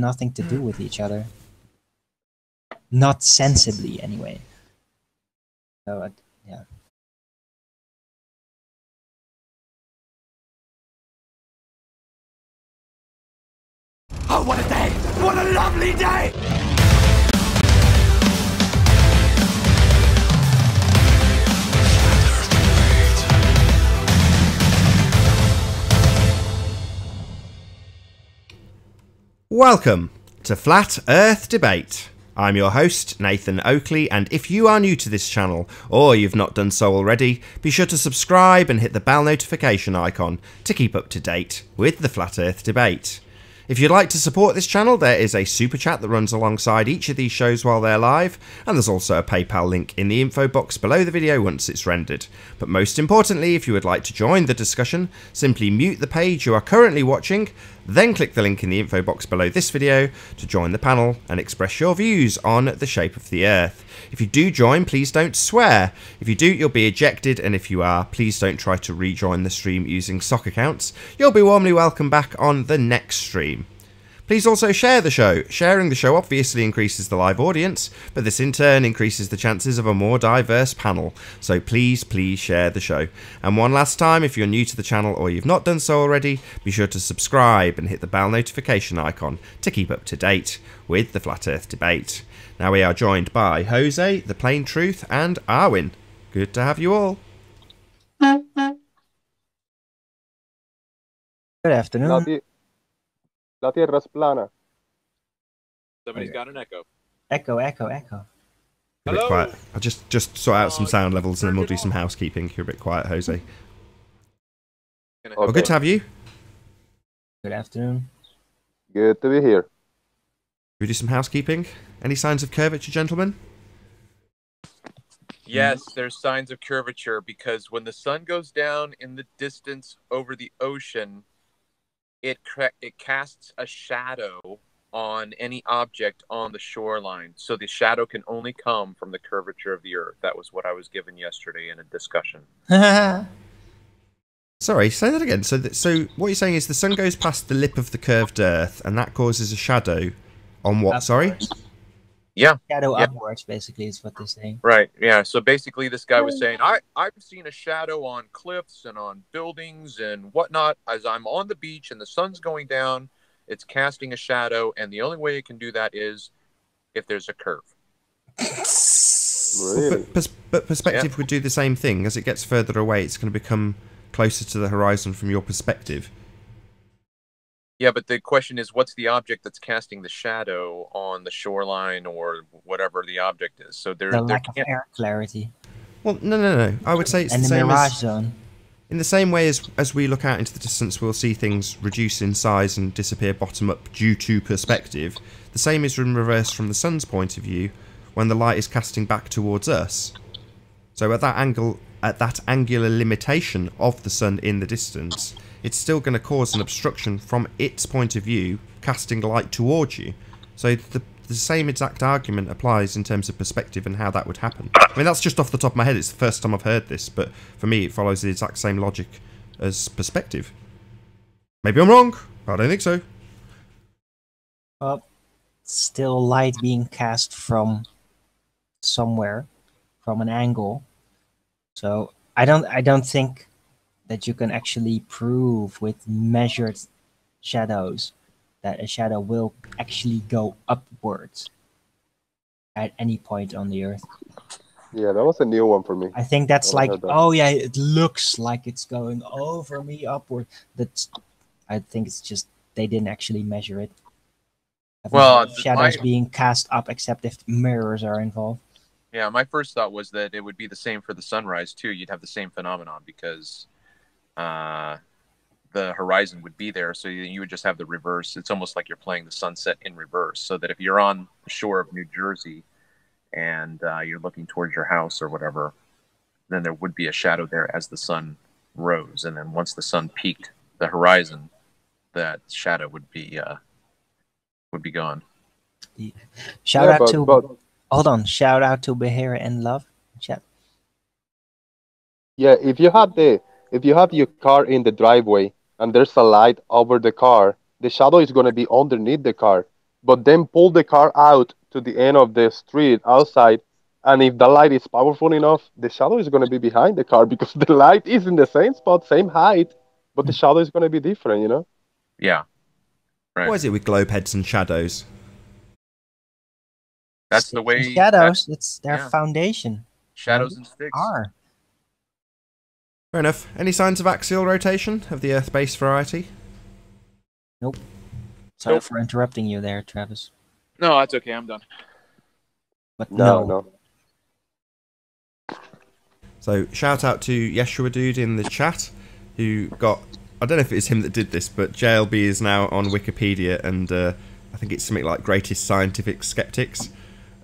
nothing to do with each other. Not sensibly, anyway. So, yeah. Oh, what a day! What a lovely day! Welcome to Flat Earth Debate. I'm your host, Nathan Oakley, and if you are new to this channel, or you've not done so already, be sure to subscribe and hit the bell notification icon to keep up to date with the Flat Earth Debate. If you'd like to support this channel, there is a super chat that runs alongside each of these shows while they're live, and there's also a PayPal link in the info box below the video once it's rendered. But most importantly, if you would like to join the discussion, simply mute the page you are currently watching, then click the link in the info box below this video to join the panel and express your views on the shape of the Earth. If you do join, please don't swear. If you do, you'll be ejected, and if you are, please don't try to rejoin the stream using sock accounts. You'll be warmly welcome back on the next stream. Please also share the show. Sharing the show obviously increases the live audience, but this in turn increases the chances of a more diverse panel. So please share the show. And one last time, if you're new to the channel or you've not done so already, be sure to subscribe and hit the bell notification icon to keep up to date with the Flat Earth Debate. Now we are joined by Jose, The Plain Truth, and Arwin. Good to have you all. Good afternoon. La Tierra es plana. Somebody's got an echo. Echo. You're a bit quiet. I'll just sort out some sound levels and then we'll do some housekeeping. You're a bit quiet, Jose. Okay. Well, good to have you. Good afternoon. Good to be here. We do some housekeeping. Any signs of curvature, gentlemen? Yes, there's signs of curvature because when the sun goes down in the distance over the ocean, it casts a shadow on any object on the shoreline. So the shadow can only come from the curvature of the Earth. That was what I was given yesterday in a discussion. Sorry, say that again. So what you're saying is the sun goes past the lip of the curved Earth, and that causes a shadow on what? Upwards. Sorry? Yeah. Shadow upwards, basically, is what they're saying. Right. Yeah. So basically, this guy was saying, I've seen a shadow on cliffs and on buildings and whatnot. As I'm on the beach and the sun's going down, it's casting a shadow. And the only way it can do that is if there's a curve. Really? But perspective would do the same thing. As it gets further away, it's going to become closer to the horizon from your perspective. Yeah, but the question is, what's the object that's casting the shadow on the shoreline or whatever the object is? So The lack of air clarity. Well, no. I would say it's And the the same mirage as... zone. In the same way as we look out into the distance, we'll see things reduce in size and disappear bottom up due to perspective. The same is in reverse from the sun's point of view when the light is casting back towards us. So at that angle, at that angular limitation of the sun in the distance, it's still going to cause an obstruction from its point of view, casting light towards you. So the same exact argument applies in terms of perspective and how that would happen. I mean, that's just off the top of my head. It's the first time I've heard this, but for me, it follows the exact same logic as perspective. Maybe I'm wrong. I don't think so. Well, still light being cast from somewhere, from an angle. So I don't think that you can actually prove with measured shadows that a shadow will actually go upwards at any point on the Earth. Yeah, that was a new one for me. I think that's I like, heard that. oh yeah, it looks like it's going over me upward. I think it's just they didn't actually measure it. I think Well, shadows being cast up, except if mirrors are involved. Yeah, my first thought was that it would be the same for the sunrise, too. You'd have the same phenomenon because the horizon would be there, so you would just have the reverse. It's almost like you're playing the sunset in reverse, so that if you're on the shore of New Jersey and you're looking towards your house or whatever, then there would be a shadow there as the sun rose, and then once the sun peaked the horizon, that shadow would be gone. Shout out to hold on. Shout out to Behira and Love chat. Yeah, if you have your car in the driveway and there's a light over the car, the shadow is going to be underneath the car. but then pull the car out to the end of the street outside, and if the light is powerful enough, the shadow is going to be behind the car because the light is in the same spot, same height, but the shadow is going to be different, you know? Yeah. Right. What is it with globe heads and shadows? That's the way. Shadows, it's their yeah. foundation. Shadows and sticks. Are. Fair enough. Any signs of axial rotation of the Earth-based variety? Nope. Sorry Nope. for interrupting you there, Travis. No, that's okay. I'm done. But No. So shout out to Yeshua Dude in the chat, who got, I don't know if it's him that did this, but JLB is now on Wikipedia, and I think it's something like greatest scientific skeptics.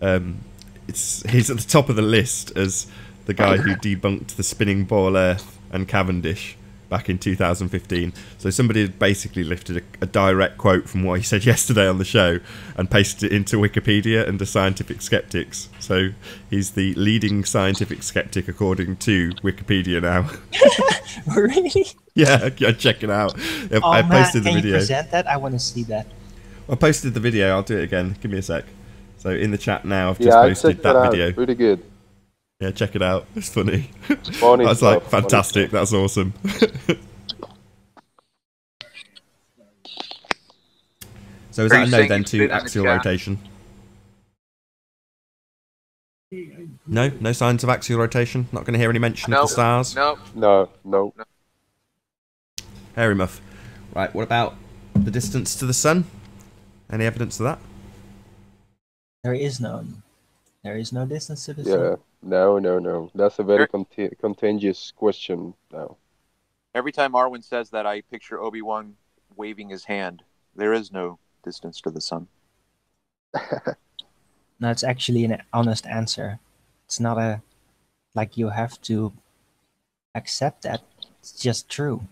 He's at the top of the list as the guy who debunked the spinning ball Earth and Cavendish back in 2015. So somebody had basically lifted a direct quote from what he said yesterday on the show and pasted it into Wikipedia under scientific skeptics. So he's the leading scientific skeptic according to Wikipedia now. Really? Yeah, check it out. Oh, I man, posted the can video. you present that? I want to see that. I posted the video. I'll do it again. Give me a sec. So in the chat now, I've just Yeah, I posted checked that that out. video. Pretty good. Yeah, check it out. It's funny. Funny That's stuff, like fantastic. That's awesome. So is Are that a you no saying then you spit to in the axial chat? rotation? No, no signs of axial rotation. Not going to hear any mention of the stars. No. No. Hairy muff. Right. What about the distance to the sun? Any evidence of that? There is none. There is no distance to the Yeah. sun. No. That's a very contentious question now. Every time Arwen says that, I picture Obi-Wan waving his hand. There is no distance to the sun. No, it's actually an honest answer. It's not a like you have to accept that. It's just true.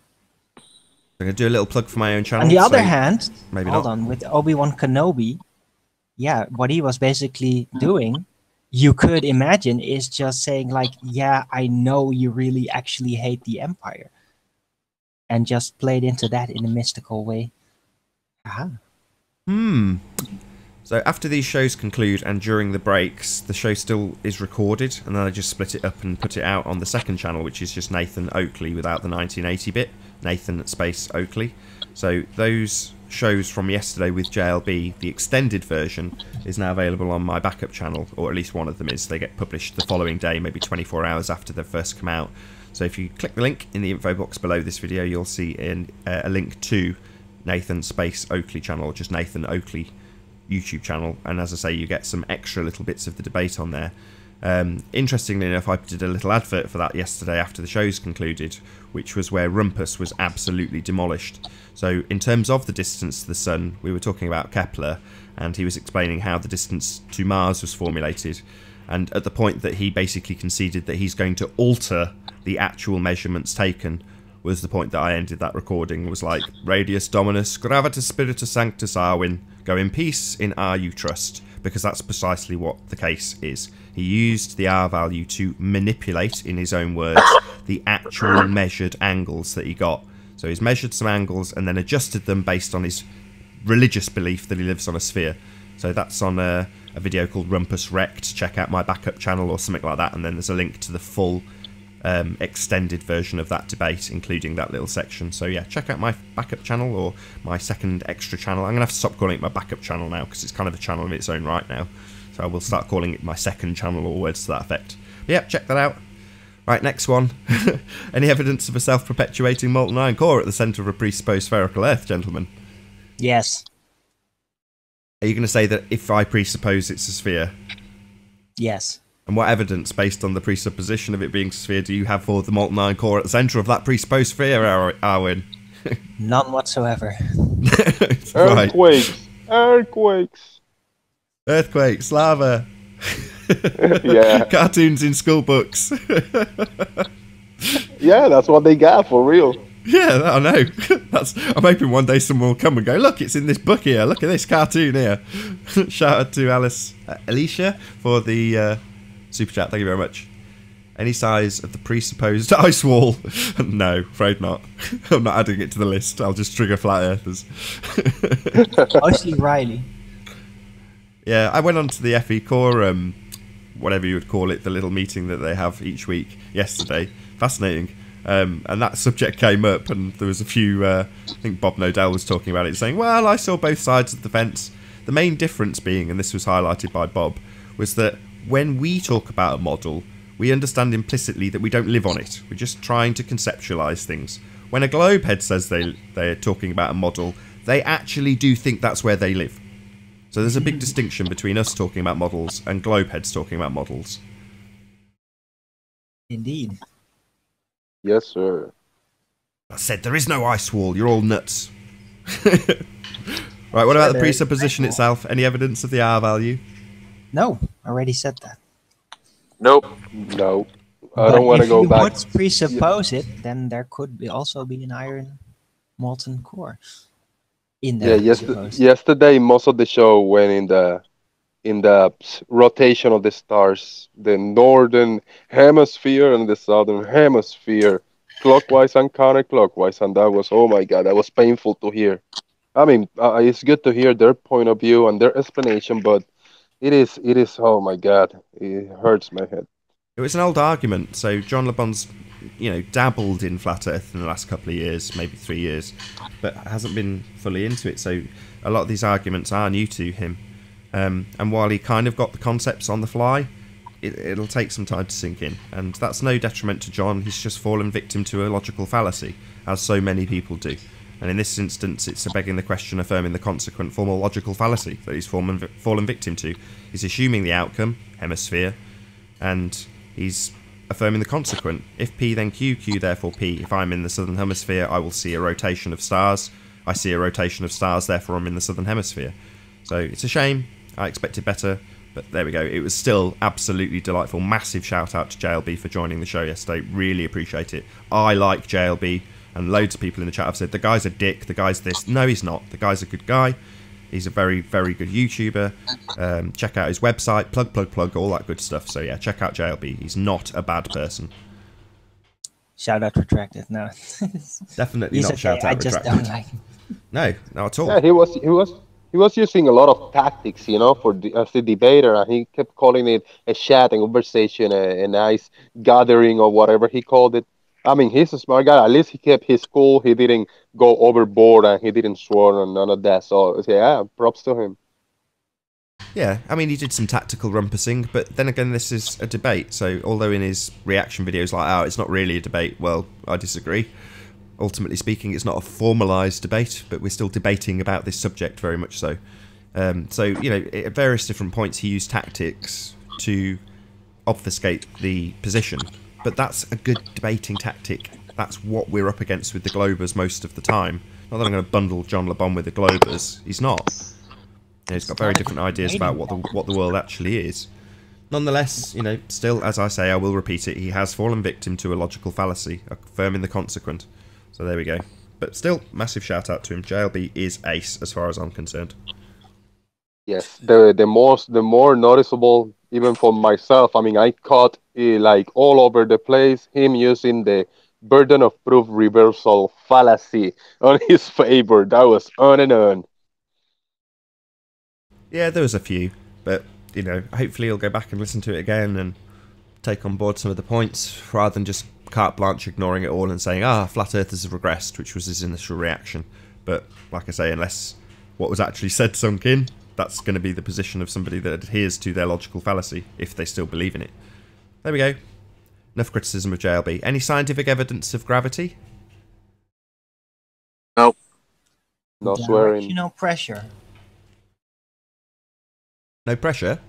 I'm going to do a little plug for my own channel. On the other so hand, maybe hold not. on, with Obi-Wan Kenobi, yeah, what he was basically doing, you could imagine, is just saying like, yeah, I know you really actually hate the Empire. And just played into that in a mystical way. Aha. So after these shows conclude and during the breaks, the show still is recorded, and then I just split it up and put it out on the second channel, which is just Nathan Oakley without the 1980 bit, Nathan space Oakley. So those shows from yesterday with JLB, the extended version, is now available on my backup channel, or at least one of them is. They get published the following day, maybe 24 hours after they've first come out. So if you click the link in the info box below this video, you'll see a link to Nathan space Oakley channel, or just Nathan Oakley YouTube channel, and as I say, you get some extra little bits of the debate on there. Interestingly enough, I did a little advert for that yesterday after the show's concluded, which was where Rumpus was absolutely demolished. So in terms of the distance to the sun, we were talking about Kepler, and he was explaining how the distance to Mars was formulated, and at the point that he basically conceded that he's going to alter the actual measurements taken was the point that I ended that recording. It was like, Radius Dominus, Gravitas Spiritus Sanctus Arwin, go in peace, in R you trust, because that's precisely what the case is. He used the R value to manipulate, in his own words, the actual measured angles that he got. So he's measured some angles and then adjusted them based on his religious belief that he lives on a sphere. So that's on a video called Rumpus Wrecked. Check out my backup channel or something like that, and then there's a link to the full extended version of that debate, including that little section. So yeah, check out my backup channel or my second extra channel. I'm gonna have to stop calling it my backup channel now because it's kind of a channel of its own right now. So I will start calling it my second channel or words to that effect. But yeah, check that out. Right, next one. Any evidence of a self-perpetuating molten iron core at the centre of a presupposed spherical Earth, gentlemen? Yes. Are you going to say that if I presuppose it's a sphere? Yes. And what evidence, based on the presupposition of it being a sphere, do you have for the molten iron core at the centre of that presupposed sphere, Arwin? None whatsoever. Right. Earthquakes. Earthquakes, lava. Yeah. Cartoons in school books. Yeah, that's what they got for real. Yeah, I know. I'm hoping one day someone will come and go, look, it's in this book here. Look at this cartoon here. Shout out to Alicia for the super chat. Thank you very much. Any size of the presupposed ice wall? No, afraid not. I'm not adding it to the list. I'll just trigger flat earthers. Mostly Riley. Yeah, I went on to the FE Core, whatever you would call it, the little meeting that they have each week yesterday. Fascinating. And that subject came up, and there was a few, I think Bob Nodell was talking about it, saying, well, I saw both sides of the fence. The main difference being, and this was highlighted by Bob, was that when we talk about a model, we understand implicitly that we don't live on it. We're just trying to conceptualise things. When a globehead says they're talking about a model, they actually do think that's where they live. So there's a big distinction between us talking about models and globeheads talking about models. Indeed. Yes, sir. I said there is no ice wall. You're all nuts. Right, what about the presupposition itself? Any evidence of the R value? No, I already said that. Nope. No, I don't want to go back. If you would presuppose it, then there could also be an iron molten core in there. Yeah, yesterday most of the show went in the rotation of the stars, the northern hemisphere and the southern hemisphere, clockwise and counterclockwise, and that was, oh my god, that was painful to hear. I mean, it's good to hear their point of view and their explanation, but it is, oh my god, it hurts my head. It was an old argument. So John Le Bon's, dabbled in flat Earth in the last couple of years, maybe 3 years, but hasn't been fully into it. So a lot of these arguments are new to him. And while he kind of got the concepts on the fly, it'll take some time to sink in. And that's no detriment to John. He's just fallen victim to a logical fallacy, as so many people do. And in this instance, it's a begging the question, affirming the consequent formal logical fallacy that he's fallen victim to. He's assuming the outcome, hemisphere, and he's affirming the consequent. If P, then Q, Q therefore P. If I'm in the southern hemisphere, I will see a rotation of stars. I see a rotation of stars, therefore I'm in the southern hemisphere. So it's a shame. I expected better, but there we go. It was still absolutely delightful. Massive shout out to JLB for joining the show yesterday. Really appreciate it. I like JLB, and loads of people in the chat have said, the guy's a dick, the guy's this. No, he's not. The guy's a good guy. He's a very, very good YouTuber. Check out his website, plug, all that good stuff. So yeah, check out JLB. He's not a bad person. Shout out retracted. No. Definitely not okay, shout out I just retracted. don't like him. No, not at all. Yeah, he was using a lot of tactics, as the debater, and he kept calling it a chat, a conversation, a nice gathering, or whatever he called it. I mean, he's a smart guy. At least he kept his cool. He didn't go overboard, and he didn't swear and none of that. So yeah, props to him. Yeah, I mean, he did some tactical rumpusing, but then again, this is a debate. So although in his reaction videos like, oh, it's not really a debate, well, I disagree. Ultimately speaking, it's not a formalised debate, but we're still debating about this subject very much so. So, at various different points he used tactics to obfuscate the position. But that's a good debating tactic. That's what we're up against with the Globers most of the time. Not that I'm going to bundle John Le Bon with the Globers. He's not. He's got very different ideas about what the world actually is. Nonetheless, still, as I say, I will repeat it, he has fallen victim to a logical fallacy, affirming the consequent. So there we go. But still, massive shout out to him. JLB is ace as far as I'm concerned. Yes, the more noticeable, even for myself. I mean, I caught like all over the place him using the burden of proof reversal fallacy on his favor. That was on and on. Yeah, there was a few, but hopefully he'll go back and listen to it again and take on board some of the points rather than just carte blanche ignoring it all and saying, flat earthers have regressed, which was his initial reaction. But like I say, unless what was actually said sunk in, that's going to be the position of somebody that adheres to their logical fallacy, if they still believe in it. There we go. Enough criticism of JLB. Any scientific evidence of gravity? Nope. No swearing. Directional pressure. No pressure?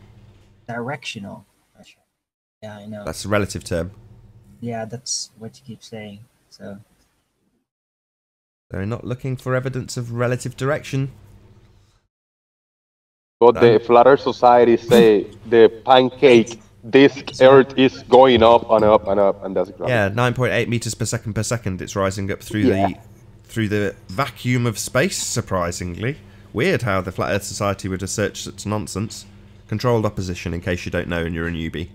Directional pressure. Yeah, I know. That's a relative term. Yeah, that's what you keep saying. So They're not looking for evidence of relative direction. But the Flat Earth Society say the pancake disk Earth is going up and up and up, and that's gravity. Yeah, 9.8 meters per second. It's rising up through the vacuum of space. Surprisingly, weird how the Flat Earth Society would assert such nonsense. Controlled opposition, in case you don't know and you're a newbie.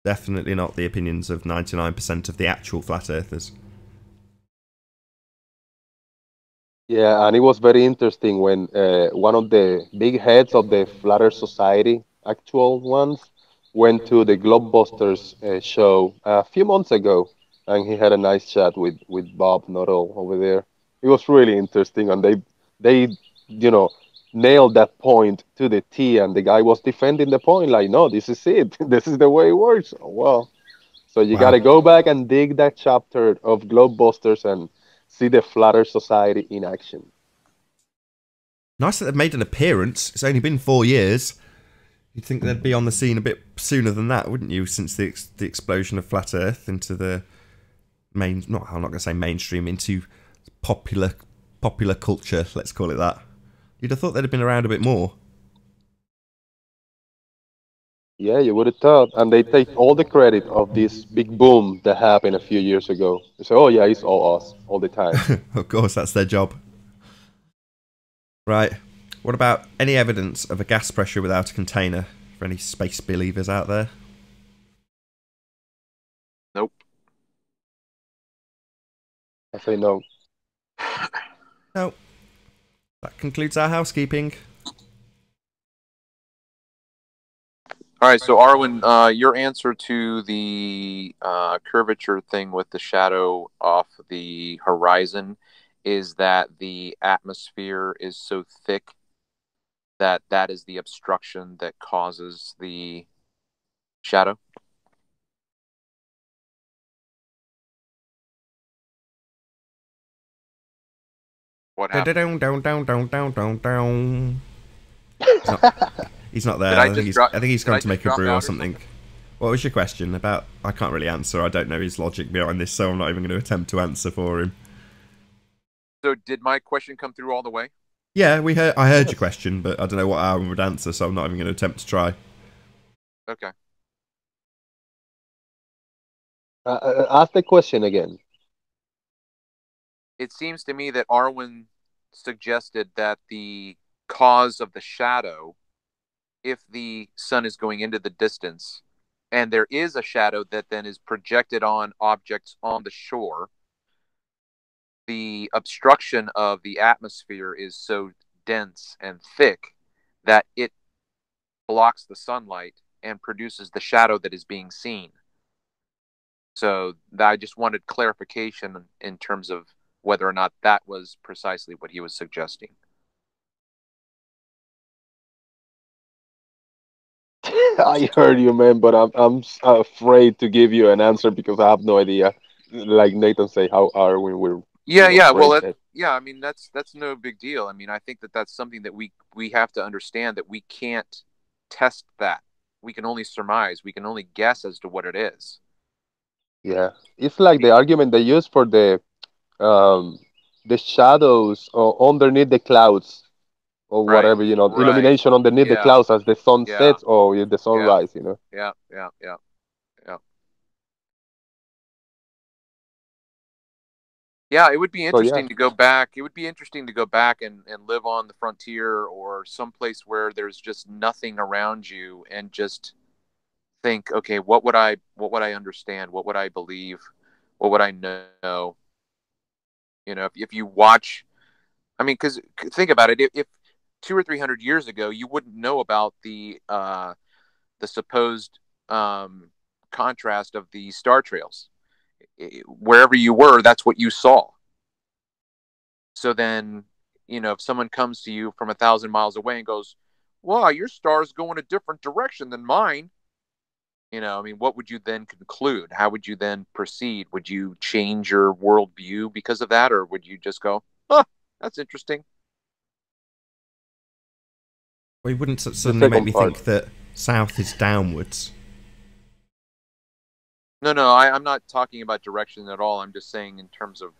Definitely not the opinions of 99% of the actual flat earthers. Yeah, and it was very interesting when one of the big heads of the Flat Earth Society, actual ones, went to the Globebusters show a few months ago, and he had a nice chat with Bob Nuttall over there. It was really interesting, and they you know nailed that point to the T, and the guy was defending the point like, no, this is it, this is the way it works. Well, so you got Wow. to go back and dig that chapter of Globebusters and see the Flat Earth Society in action. Nice that they've made an appearance. It's only been 4 years. You'd think they'd be on the scene a bit sooner than that, wouldn't you? Since the explosion of flat Earth into the I'm not going to say mainstream, into popular culture. Let's call it that. You'd have thought they'd have been around a bit more. Yeah, you would have thought. And they take all the credit of this big boom that happened a few years ago. They say, oh, yeah, it's all us all the time. Of course, that's their job. Right. What about any evidence of a gas pressure without a container for any space believers out there? Nope. I say no. No. That concludes our housekeeping. All right, so Arwen, your answer to the curvature thing with the shadow off the horizon is that the atmosphere is so thick that that is the obstruction that causes the shadow. What happened? He's not there. Did I think he's did I gone to make just a drop brew out or or something. What was your question about? I can't really answer. I don't know his logic behind this, so I'm not even going to attempt to answer for him. So did my question come through all the way? Yeah, I heard your question, but I don't know what Aaron would answer, so I'm not even going to attempt to try. Okay. Ask the question again. It seems to me that Arwen suggested that the cause of the shadow, if the sun is going into the distance, and there is a shadow that then is projected on objects on the shore, the obstruction of the atmosphere is so dense and thick that it blocks the sunlight and produces the shadow that is being seen. So I just wanted clarification in terms of whether or not that was precisely what he was suggesting. I heard you, man, but I'm afraid to give you an answer because I have no idea. Like Nathan say, how are we? We're Yeah. brain Well, dead. yeah. I mean, that's no big deal. I mean, I think that that's something that we have to understand, that we can't test that. We can only surmise. We can only guess as to what it is. Yeah, it's like the argument they use for um the shadows underneath the clouds or Right. whatever, Right. illumination underneath the Yeah. clouds as the sun Yeah. sets or the Yeah. sunrise. Yeah. Yeah. Yeah. Yeah. Yeah, it would be So yeah, interesting to go back. It would be interesting to go back and live on the frontier or someplace where there's just nothing around you and just think, okay, what would I understand? What would I believe? What would I know? You know, if you watch, I mean, because think about it, if 200 or 300 years ago you wouldn't know about the supposed contrast of the star trails. Wherever you were, that's what you saw. So then, if someone comes to you from 1,000 miles away and goes, "Wow, your star's going a different direction than mine," I mean, what would you then conclude? How would you then proceed? Would you change your worldview because of that, or would you just go, "Huh, that's interesting"? Well, you wouldn't the suddenly make second me part. think that south is downwards. No, I'm not talking about direction at all. I'm just saying in terms of,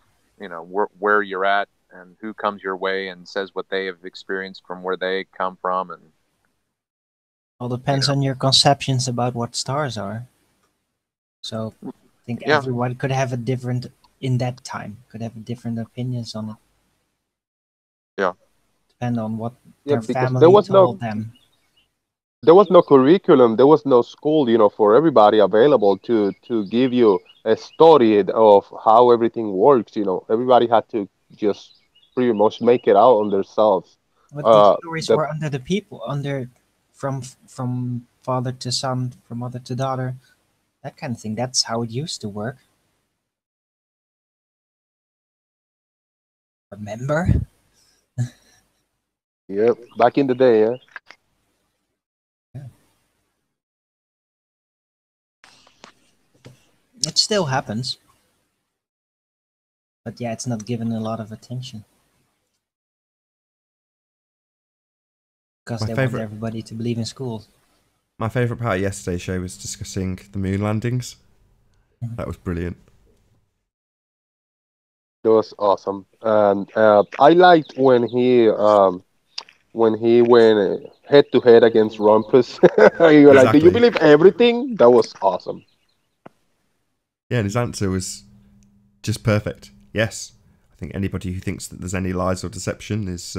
where you're at and who comes your way and says what they have experienced from where they come from, and All you depends know, on your conceptions about what stars are. So I think yeah, everyone could have a different, in that time, could have different opinions on it. yeah. Depend on what Yeah, their because there family was no told them. there was no curriculum, there was no school, for everybody available to give you a story of how everything works. Everybody had to just pretty much make it out on themselves. But these stories That were under the people, under from father to son, from mother to daughter, that kind of thing. That's how it used to work. Remember? yeah, back in the day, yeah. Yeah. It still happens, but yeah, it's not given a lot of attention because My they want favorite, everybody to believe in schools. my favorite part of yesterday's show was discussing the moon landings. Mhm. That was brilliant. It was awesome, and I liked when he went head to head against Rumpus. You were like, "Do you Exactly. believe everything?" That was awesome. Yeah, and his answer was just perfect. Yes. I think anybody who thinks that there's any lies or deception is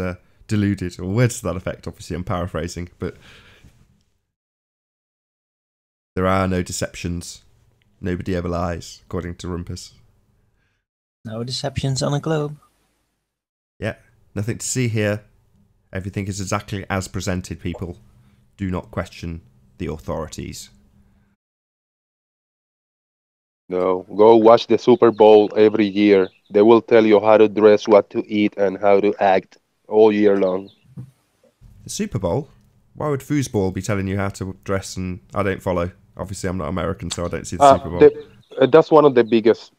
deluded, or words to that effect. Obviously, I'm paraphrasing, but there are no deceptions. Nobody ever lies, according to Rumpus. No deceptions on a globe. Yeah, nothing to see here. Everything is exactly as presented, people. Do not question the authorities. No, go watch the Super Bowl every year. They will tell you how to dress, what to eat, and how to act all year long. The Super Bowl? Why would foosball be telling you how to dress? And I don't follow. Obviously, I'm not American, so I don't see the Super Bowl. That's one of the biggest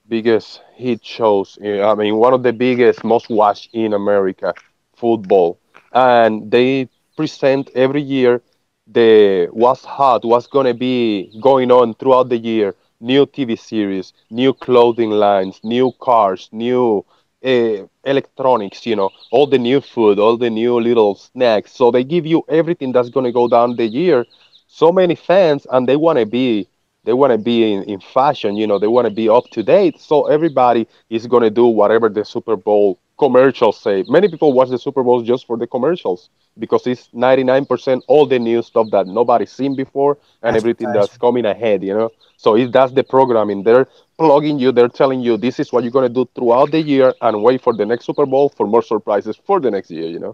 hit shows. I mean, one of the biggest, most watched in America, football, and they present every year the what's hot, what's gonna be going on throughout the year. New TV series, new clothing lines, new cars, new electronics. All the new food, all the new little snacks. So they give you everything that's gonna go down the year. So many fans, and they want to be in fashion, they want to be up to date. So everybody is going to do whatever the Super Bowl commercials say. Many people watch the Super Bowl just for the commercials because it's 99% all the new stuff that nobody's seen before and everything that's Advertisement. coming ahead. So that's the programming. They're plugging you, they're telling you this is what you're going to do throughout the year and wait for the next Super Bowl for more surprises for the next year.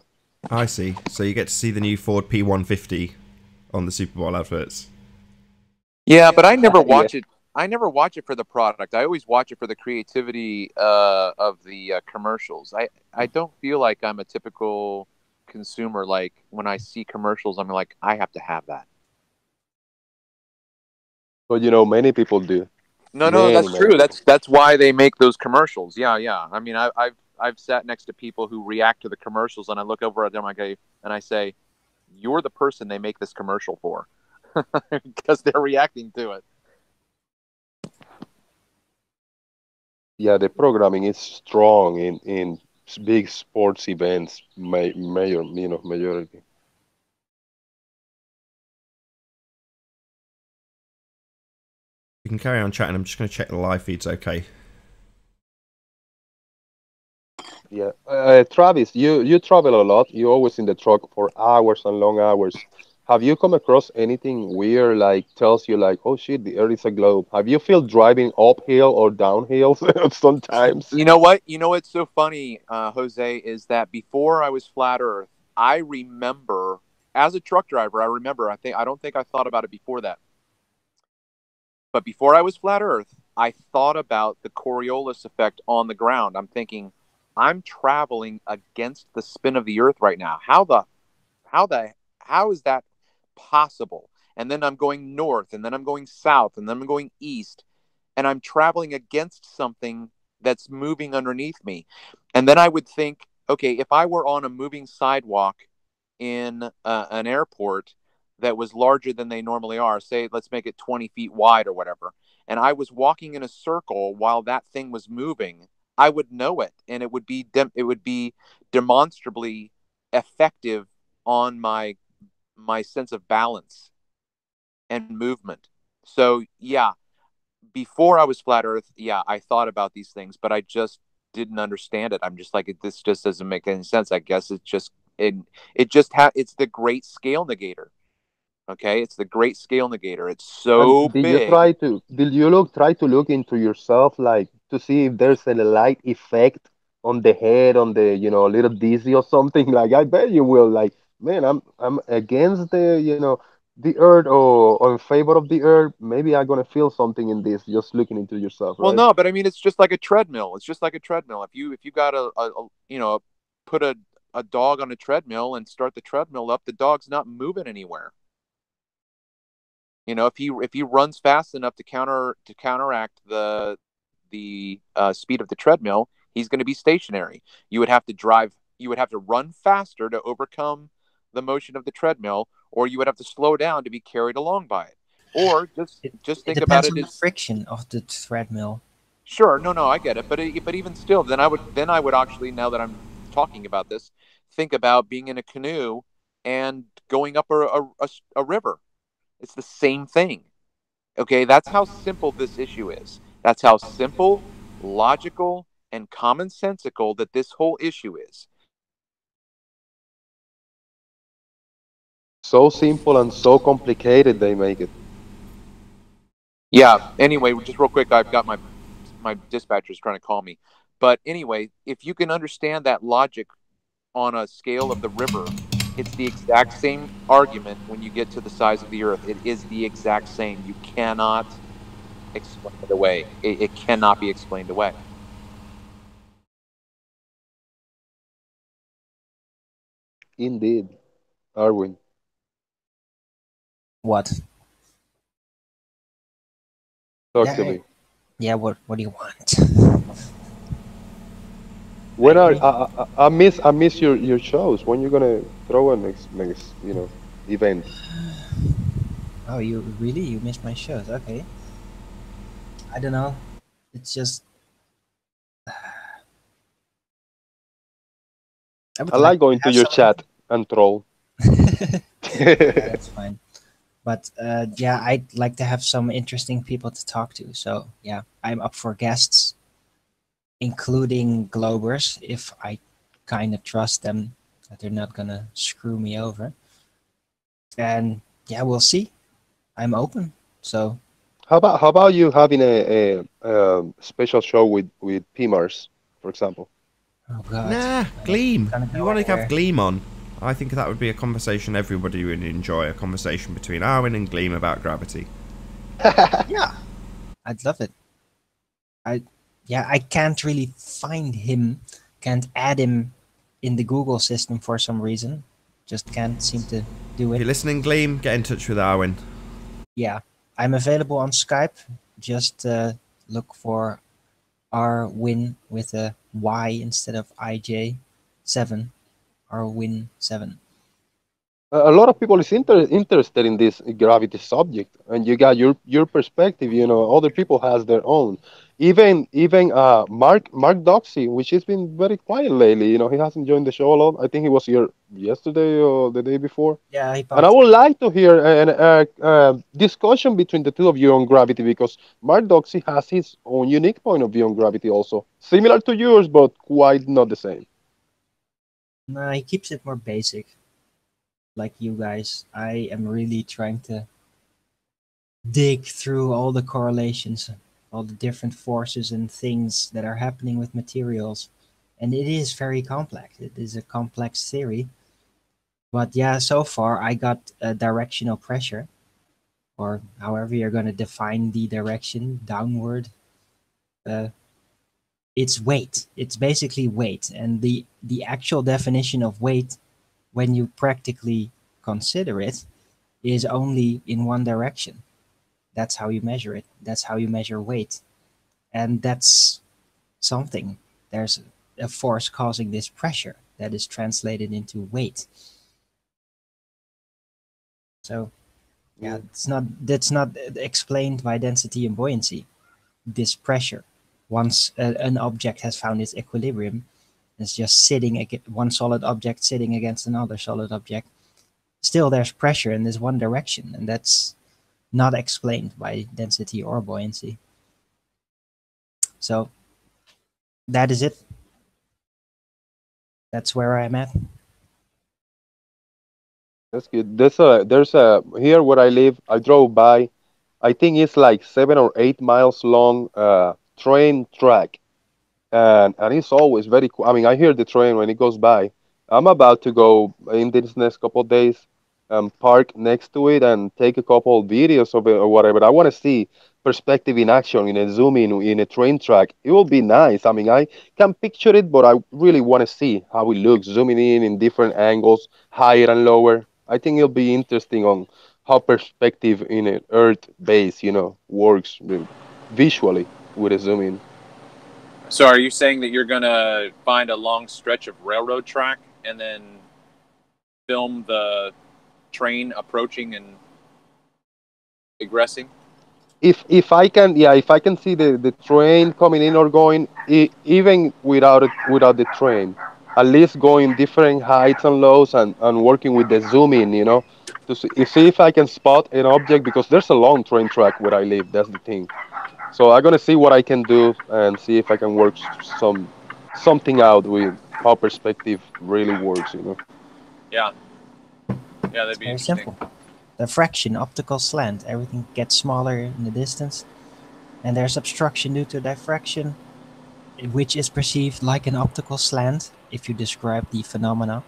I see. So you get to see the new Ford P150 on the Super Bowl adverts. Yeah, but I never Yeah. watch it. I never watch it for the product. I always watch it for the creativity of the commercials. I don't feel like I'm a typical consumer. Like when I see commercials, I'm like, I have to have that. But many people do. No, Many, that's many true. people. That's why they make those commercials. Yeah. I mean, I've sat next to people who react to the commercials, and I look over at them and I say, "You're the person they make this commercial for," because they're reacting to it. Yeah, the programming is strong in big sports events, majority. You can carry on chatting. I'm just going to check the live feed's okay. Yeah, Travis, you travel a lot. You're always in the truck for hours and long hours. Have you come across anything weird, like tells you like, oh shit, the Earth is a globe? Have you feel driving uphill or downhill sometimes? You know what? You know what's so funny, Jose, is that before I was flat Earth, I remember as a truck driver. I don't think I thought about it before that. But before I was flat Earth, I thought about the Coriolis effect on the ground. I'm thinking, I'm traveling against the spin of the Earth right now. How the how is that possible? And then I'm going north, and then I'm going south, and then I'm going east, and I'm traveling against something that's moving underneath me. And then I would think, okay, if I were on a moving sidewalk in an airport that was larger than they normally are, say, let's make it 20 feet wide or whatever, and I was walking in a circle while that thing was moving, I would know it, and it would be demonstrably effective on my sense of balance and movement. So yeah, before I was flat Earth, yeah, I thought about these things, but I just didn't understand it. I'm just like, this just doesn't make any sense. I guess it's the great scale negator. Okay, it's the great scale negator. It's And so big. did you try to look into yourself, like to see if there's a light effect on the head, on the a little dizzy or something. Like I bet you will. Like man, I'm against the the earth or in favor of the earth. Maybe I'm gonna feel something in this just looking into yourself, Well, right? no, but I mean, it's just like a treadmill. It's just like a treadmill. If you got put a dog on a treadmill and start the treadmill up, the dog's not moving anywhere. If he runs fast enough to counteract the speed of the treadmill, he's going to be stationary. You would have to drive. You would have to run faster to overcome the motion of the treadmill, or you would have to slow down to be carried along by it. Or just It, just it think about depends it on the as friction of the treadmill. sure, no, I get it, but even still, then I would actually, now that I'm talking about this, think about being in a canoe and going up a river. It's the same thing. Okay, that's how simple this issue is. That's how simple, logical, and commonsensical that this whole issue is. So simple and so complicated they make it. Yeah. Anyway, just real quick, I've got my dispatcher's trying to call me. But anyway, if you can understand that logic on a scale of the river, it's the exact same argument when you get to the size of the Earth. It is the exact same. You cannot explain it away. It cannot be explained away. Indeed, Arwin. What? Talk to Yeah, me. yeah. What do you want? I, When are I I miss your shows. When you gonna throw a next event? oh, you missed my shows. Okay, I don't know. It's just I would I like like to going to have your some. chat and troll. Yeah, that's fine. But yeah, I'd like to have some interesting people to talk to. So yeah, I'm up for guests, including Globers, if I kind of trust them that they're not gonna screw me over. And yeah, we'll see. I'm open. So How about you having a special show with PMARS, for example? oh god, Nah, I'm not Gleam. gonna You go want to have anywhere. Gleam on? I think that would be a conversation everybody would enjoy. A conversation between Arwen and Gleam about gravity. Yeah, I'd love it. I yeah, I can't really find him, can't add him in the Google system for some reason. Just can't seem to do If it. you're listening, Gleam, get in touch with Arwen. Yeah, I'm available on Skype. Just look for R Win with a Y instead of IJ7. R Win 7. A lot of people is interested in this gravity subject, and you got your perspective. Other people has their own. Even Mark Doxey, which has been very quiet lately. He hasn't joined the show a lot. I think he was here yesterday or the day before. Yeah, he And I popped would like to hear a discussion between the two of you on gravity because Mark Doxey has his own unique point of view on gravity, also similar to yours, but quite not the same. in. Nah, he keeps it more basic, like you guys. I am really trying to dig through all the correlations, all the different forces and things that are happening with materials. And it is very complex. It is a complex theory. But yeah, so far I got a directional pressure, or however you're going to define the direction, downward. Uh, it's weight. It's basically weight. And the actual definition of weight, when you practically consider it, is only in one direction. That's how you measure it. That's how you measure weight. And that's something. There's a force causing this pressure that is translated into weight. So yeah, Mm. it's not that's not explained by density and buoyancy. This pressure, once an object has found its equilibrium, it's just one solid object sitting against another solid object. Still, there's pressure in this one direction, and that's not explained by density or buoyancy. So that is it. That's where I'm at. That's good. There's a here where I live. I drove by. I think it's like 7 or 8 miles long train track, and it's always very cool. I mean, I hear the train when it goes by. I'm about to go in these next couple of days, park next to it and take a couple of videos of it or whatever. I want to see perspective in action in a zoom in a train track. It will be nice. I mean, I can picture it, but I really want to see how it looks zooming in different angles, higher and lower. I think it'll be interesting on how perspective in an Earth base, works visually with a zoom in. So are you saying that you're gonna find a long stretch of railroad track and then film the train approaching and egressing? If I can, yeah, if I can see the train coming in or going, even without the train, at least going different heights and lows and working with the zoom in, to see if I can spot an object because there's a long train track where I live. That's the thing. So I'm gonna see what I can do and see if I can work something out with how perspective really works. Yeah, yeah, It's that'd be very interesting. simple. The fraction, optical slant, everything gets smaller in the distance, and there's obstruction due to diffraction, which is perceived like an optical slant if you describe the phenomena.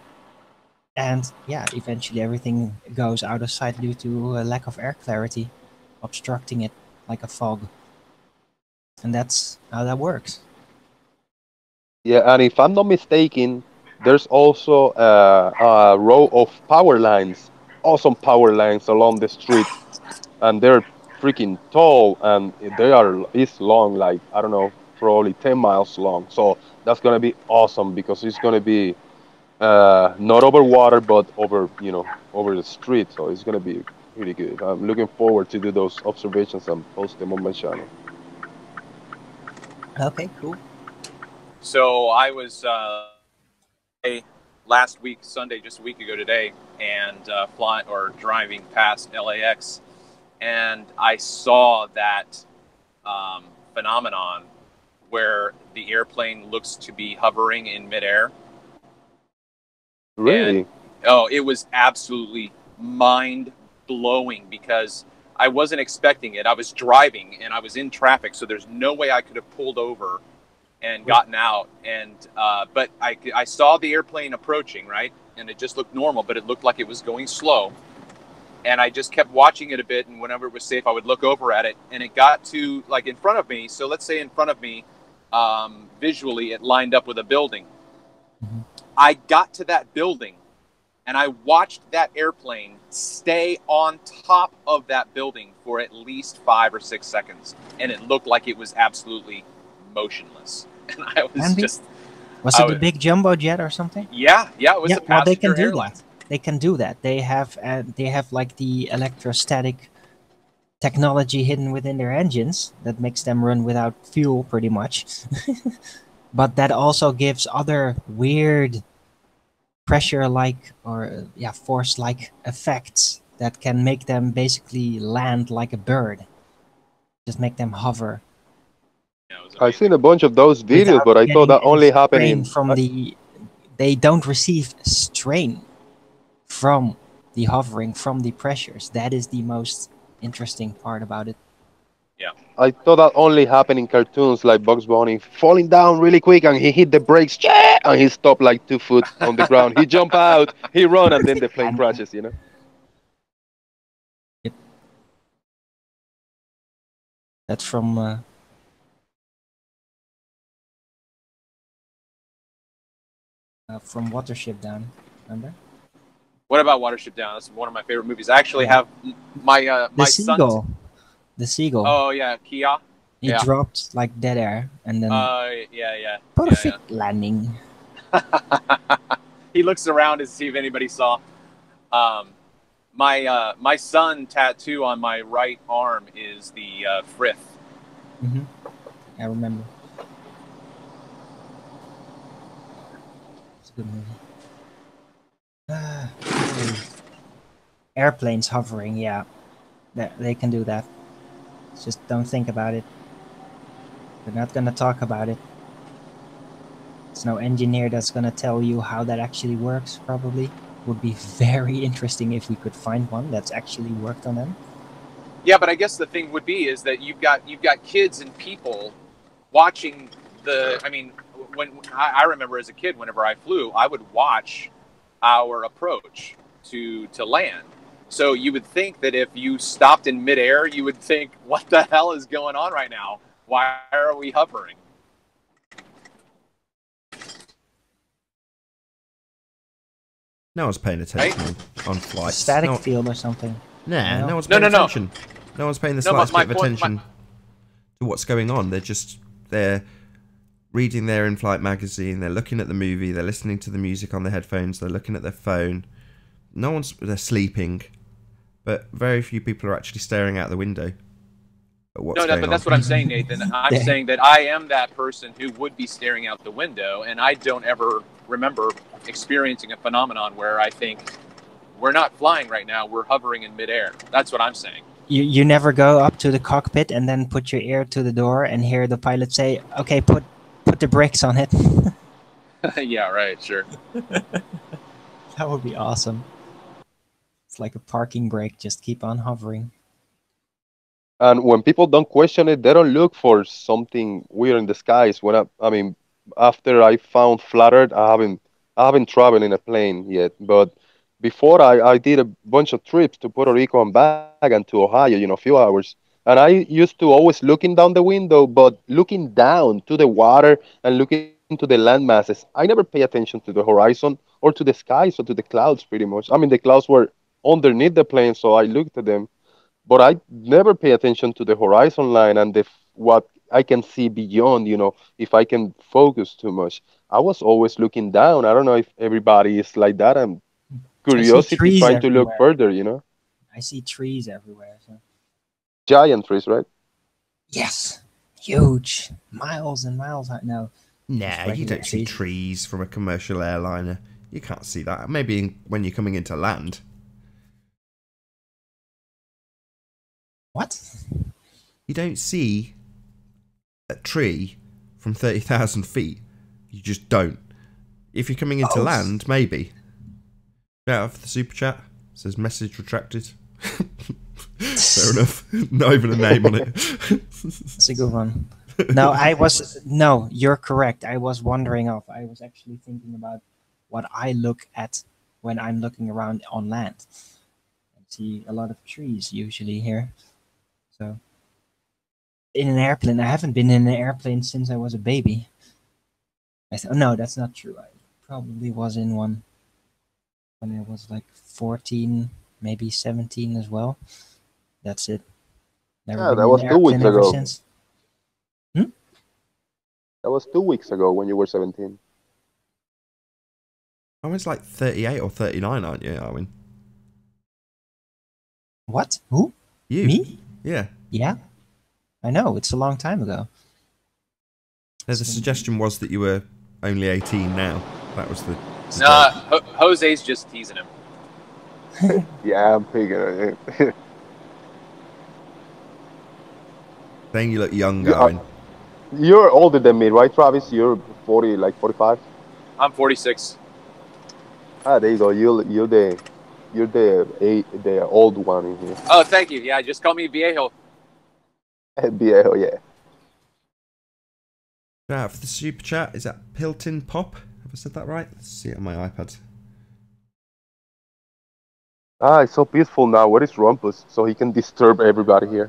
And yeah, eventually everything goes out of sight due to a lack of air clarity, obstructing it like a fog. And that's how that works. Yeah, and if I'm not mistaken, there's also a row of power lines, awesome power lines along the street, and they're freaking tall, and it's long, like I don't know, probably 10 miles long. So that's gonna be awesome because it's gonna be not over water, but over the street. So it's gonna be pretty good. I'm looking forward to do those observations and post them on my channel. Okay, cool. So I was last week, Sunday, just a week ago today, and flying or driving past LAX, and I saw that phenomenon where the airplane looks to be hovering in midair. And Really? oh, it was absolutely mind blowing because I wasn't expecting it. I was driving and I was in traffic, so there's no way I could have pulled over and gotten out. And but I saw the airplane approaching, right, and it just looked normal, but it looked like it was going slow. And I just kept watching it a bit, and whenever it was safe, I would look over at it, and it got to like in front of me. So let's say in front of me, visually, it lined up with a building. Mhm. I got to that building and I watched that airplane stay on top of that building for at least 5 or 6 seconds, and it looked like it was absolutely motionless. And I was Andy? just, Was it a big jumbo jet or something? yeah, it was a well, they passenger can do airline. that. They can do that. They have like the electrostatic technology hidden within their engines that makes them run without fuel, pretty much. But that also gives other weird pressure-like or force-like effects that can make them basically land like a bird. Just make them hover Yeah, it was I've amazing. seen a bunch of those videos, without but I thought getting that any only happened strain in. from the. They don't receive strain from the hovering, from the pressures. That is the most interesting part about it. Yeah. I thought that only happened in cartoons like Bugs Bunny falling down really quick and he hit the brakes, and he stopped like 2 foot on the ground. He jump out, he run, and then the plane And crashes. it, that's from Watership Down. Remember? What about Watership Down? That's one of my favorite movies. I actually Yeah. have my The my son. seagull. The seagull. Oh yeah, Kia. He Yeah. dropped like dead air and then Yeah. perfect landing. He looks around to see if anybody saw. My son tattoo on my right arm is the Frith. Mm-hmm. I remember. It's a good movie. Airplanes hovering, yeah. They can do that. Just don't think about it. We're not gonna talk about it. There's no engineer that's gonna tell you how that actually works, probably. Would be very interesting if we could find one that's actually worked on them. Yeah, but I guess the thing would be is that you've got kids and people watching I mean, when I remember as a kid, whenever I flew, I would watch our approach to land. So you would think that if you stopped in midair, you would think, what the hell is going on right now? Why are we hovering? No one's paying attention on flights. Static field or something. Nah, No. no one's paying No. attention. No one's paying the No, slightest my bit of point- attention to what's going on. They're reading their in-flight magazine. They're looking at the movie. They're listening to the music on their headphones. They're looking at their phone. They're sleeping, but very few people are actually staring out the window at what's going But on. that's what I'm saying, Nathan. I'm saying that I am that person who would be staring out the window, and I don't ever remember experiencing a phenomenon where I think we're not flying right now, we're hovering in midair. That's what I'm saying. You never go up to the cockpit and then put your ear to the door and hear the pilot say, "Okay, put the brakes on it." Yeah, right, sure. That would be awesome. It's like a parking brake. Just keep on hovering. And when people don't question it, they don't look for something weird in the skies. I mean, after I found Flat Earth, I haven't traveled in a plane yet. But before I did a bunch of trips to Puerto Rico and back and to Ohio, a few hours. And I used to always looking down the window, but looking down to the water and looking to the land masses. I never pay attention to the horizon or to the skies or to the clouds pretty much. I mean, the clouds were underneath the plane, so I looked at them, but I never pay attention to the horizon line and what I can see beyond, if I can focus too much. I was always looking down. I don't know if everybody is like that. And curiosity trees trying to look everywhere. further. I see trees everywhere. So. Giant trees, right? Yes, huge, miles and miles. No, Nah, you don't see trees from a commercial airliner. You can't see that. Maybe when you're coming into land. What? You don't see a tree from 30,000 feet. You just don't. If you're coming into land, maybe. Shout out for the super chat. Says message retracted. Fair enough. Not even a name on it. It's a good one. No, you're correct. I was wandering off. I was actually thinking about what I look at when I'm looking around on land. I see a lot of trees usually here. So in an airplane, I haven't been in an airplane since I was a baby. No, that's not true. I probably was in one when I was like 14, maybe 17 as well. That's it. Never been that in was an 2 weeks airplane ever ago. since. That was 2 weeks ago when you were 17. I was like 38 or 39, aren't you, Arwin? What? Who? You? Me? Yeah. Yeah. I know. It's a long time ago. The suggestion was that you were only 18 now. That was the Jose's just teasing him. Yeah, I'm picking it. saying you look young, Yeah, Arwin. You're older than me, right, Travis? You're 40, like 45. I'm 46. There you go. You're the old one in here. Oh, thank you. Yeah, just call me Viejo. Viejo, yeah. Shout out for the super chat. Is that Pilton Pop? Have I said that right? Let's see it on my iPad. It's so peaceful now. Where is Rumpus? So he can disturb everybody here.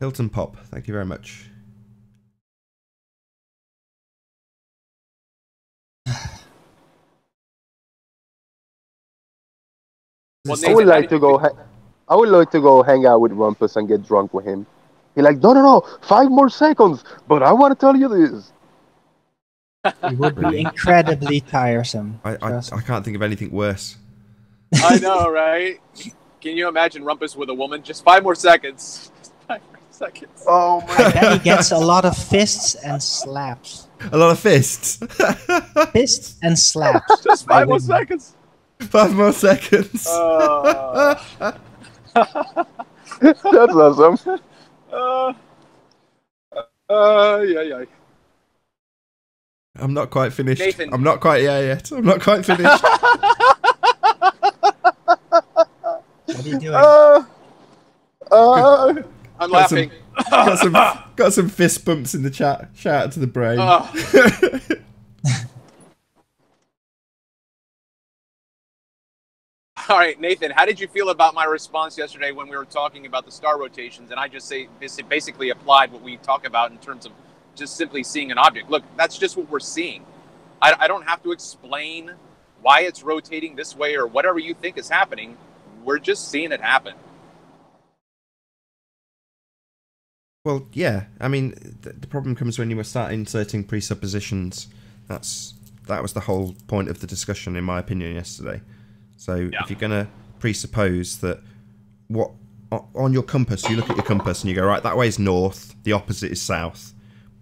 Pilton Pop. Thank you very much. Well, I would Nathan, like to go. I would like to go hang out with Rumpus and get drunk with him. He's like, no, 5 more seconds. But I want to tell you this. It would be incredibly tiresome. I can't think of anything worse. I know, right? Can you imagine Rumpus with a woman? Just 5 more seconds. Just 5 more seconds. Oh my! And then he gets a lot of fists and slaps. A lot of fists. Fists and slaps. Just by 5 more women. seconds. 5 more seconds. That's awesome. Yeah. I'm not quite finished. Nathan. I'm not quite yet. I'm not quite finished. What are you doing? I'm laughing. got some fist bumps in the chat. Shout out to the brain. All right, Nathan, how did you feel about my response yesterday when we were talking about the star rotations? And I just basically applied what we talk about in terms of just simply seeing an object. Look, that's just what we're seeing. I don't have to explain why it's rotating this way or whatever you think is happening. We're just seeing it happen. Well, yeah. I mean, the problem comes when you start inserting presuppositions. That was the whole point of the discussion, in my opinion, yesterday. So if you're going to presuppose that on your compass, you look at your compass and you go, right, that way is north, the opposite is south.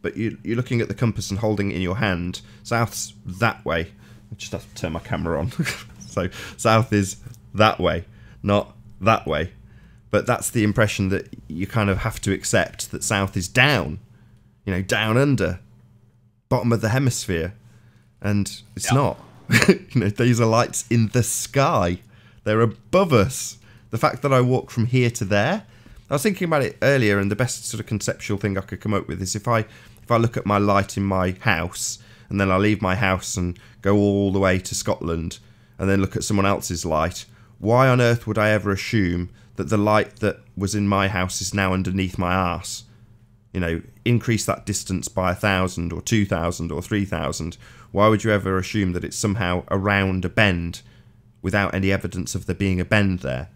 But you're looking at the compass and holding it in your hand. South's that way. I just have to turn my camera on. So south is that way, not that way. But that's the impression that you kind of have to accept, that south is down. You know, down under. Bottom of the hemisphere. And it's not. You know, these are lights in the sky. They're above us. The fact that I walk from here to there. I was thinking about it earlier, and the best sort of conceptual thing I could come up with is if I look at my light in my house, and then I leave my house and go all the way to Scotland, and then look at someone else's light, why on earth would I ever assume that the light that was in my house is now underneath my arse? You know, increase that distance by 1,000 or 2,000 or 3,000. Why would you ever assume that it's somehow around a bend without any evidence of there being a bend there?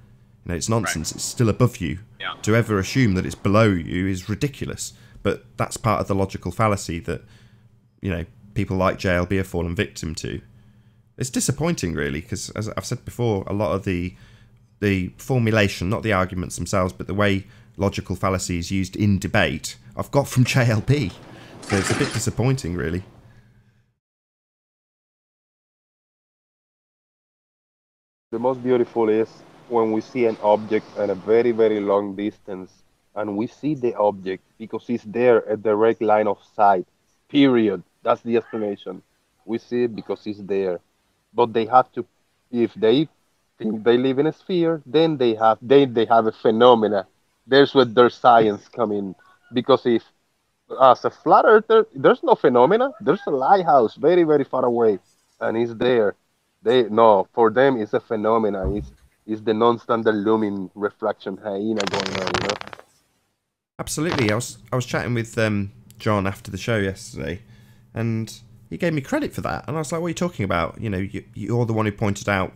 You know, it's nonsense. Right. It's still above you. Yeah. To ever assume that it's below you is ridiculous. But that's part of the logical fallacy that, you know, people like JLB have fallen victim to. It's disappointing, really, because, as I've said before, a lot of the formulation, not the arguments themselves, but the way logical fallacy is used in debate, I've got from JLB. So it's a bit disappointing, really. The most beautiful is when we see an object at a very, very long distance, and we see the object because it's there at direct line of sight, period. That's the explanation. We see it because it's there. But they have to, if they think they live in a sphere, then they have a phenomena. There's where their science come in. Because if, as a flat earther, there's no phenomena. There's a lighthouse very, very far away, and it's there. For them, it's a phenomena. It's the non-standard lumen refraction hyena going on, you know? Absolutely. I was chatting with John after the show yesterday, and he gave me credit for that. And I was like, what are you talking about? You know, you're the one who pointed out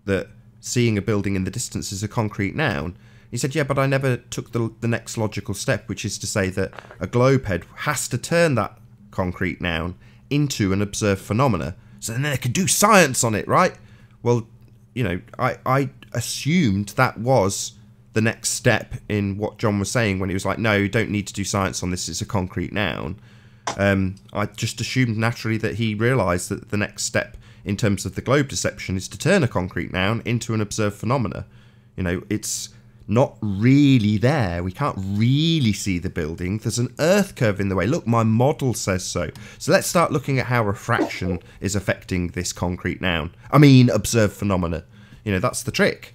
that seeing a building in the distance is a concrete noun. He said, yeah, but I never took the next logical step, which is to say that a globe head has to turn that concrete noun into an observed phenomena. So then they could do science on it, right? Well, you know, I assumed that was the next step in what John was saying when he was like, no, you don't need to do science on this, it's a concrete noun. I just assumed naturally that he realised that the next step in terms of the globe deception is to turn a concrete noun into an observed phenomena. You know, it's not really there. We can't really see the building. There's an earth curve in the way. Look, my model says so. So let's start looking at how refraction is affecting this concrete noun. I mean, observed phenomena. You know, that's the trick.